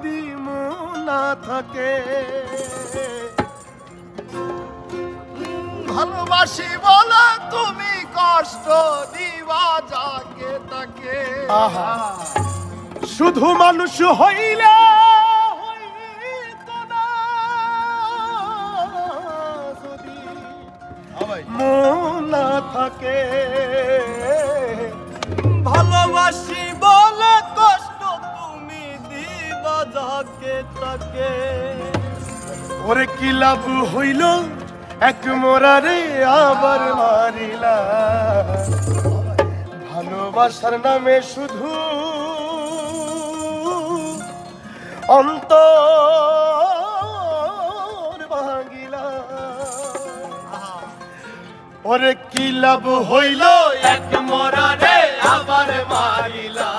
যদি মন না থাকে। ভালোবাসি বলে তুমি কষ্ট দিবা যাকে তাকে। আহা শুধু মানুষ হইলে হইতো না যদি মন না থাকে। ভালোবাসি বলে কষ্ট তুমি দিবা যাকে তাকে। ওরে কি লাভ হইল এক মোরারে আবার মারিলা। ভালোবাসার নামে শুধু অন্তর ভাঙিলা। ওরে কি লাভ হইল এক মোরারে আবার মারিলা।